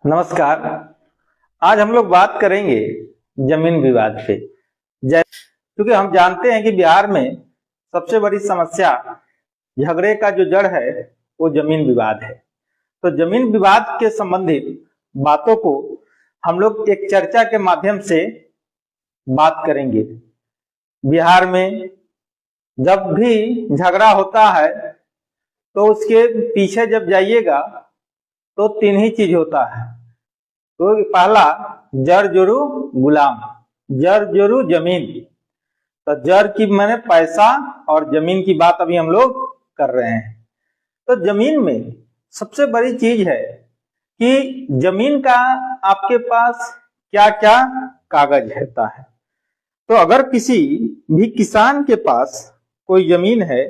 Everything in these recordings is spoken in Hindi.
नमस्कार। आज हम लोग बात करेंगे जमीन विवाद पे। क्योंकि हम जानते हैं कि बिहार में सबसे बड़ी समस्या झगड़े का जो जड़ है वो जमीन विवाद है। तो जमीन विवाद के संबंधित बातों को हम लोग एक चर्चा के माध्यम से बात करेंगे। बिहार में जब भी झगड़ा होता है तो उसके पीछे जब जाइएगा तो तीन ही चीज होता है। तो पहला जर जुरू गुलाम, जर जुरू जमीन। तो जर की मैंने पैसा और जमीन की बात अभी हम लोग कर रहे हैं। तो जमीन में सबसे बड़ी चीज है कि जमीन का आपके पास क्या क्या कागज रहता है। तो अगर किसी भी किसान के पास कोई जमीन है,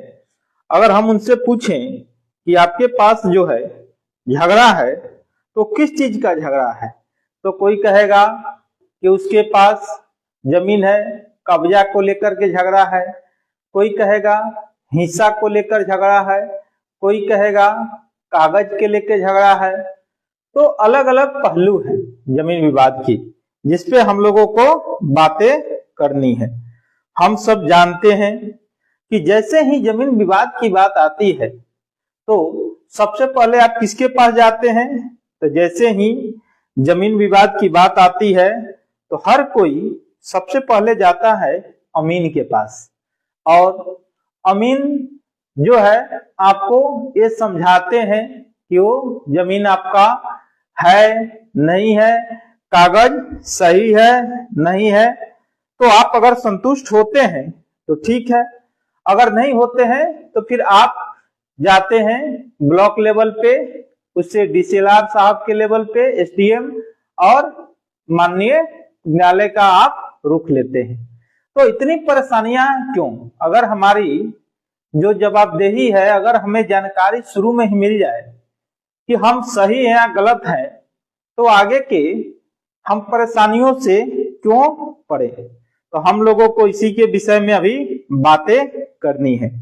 अगर हम उनसे पूछें कि आपके पास जो है झगड़ा है तो किस चीज का झगड़ा है, तो कोई कहेगा कि उसके पास जमीन है कब्जा को लेकर के झगड़ा है, कोई कहेगा हिस्सा को लेकर झगड़ा है, कोई कहेगा कागज के लेकर झगड़ा है। तो अलग अलग पहलू हैं जमीन विवाद की, जिसपे हम लोगों को बातें करनी है। हम सब जानते हैं कि जैसे ही जमीन विवाद की बात आती है तो सबसे पहले आप किसके पास जाते हैं। तो जैसे ही जमीन विवाद की बात आती है तो हर कोई सबसे पहले जाता है अमीन के पास, और अमीन जो है आपको ये समझाते हैं कि वो जमीन आपका है नहीं है, कागज सही है नहीं है। तो आप अगर संतुष्ट होते हैं तो ठीक है, अगर नहीं होते हैं तो फिर आप जाते हैं ब्लॉक लेवल पे, उससे डीसीएलआर साहब के लेवल पे एसडीएम और माननीय न्यायालय का आप रुख लेते हैं। तो इतनी परेशानियां क्यों? अगर हमारी जो जवाबदेही है, अगर हमें जानकारी शुरू में ही मिल जाए कि हम सही हैं या गलत हैं, तो आगे के हम परेशानियों से क्यों पड़े। तो हम लोगों को इसी के विषय में अभी बातें करनी है।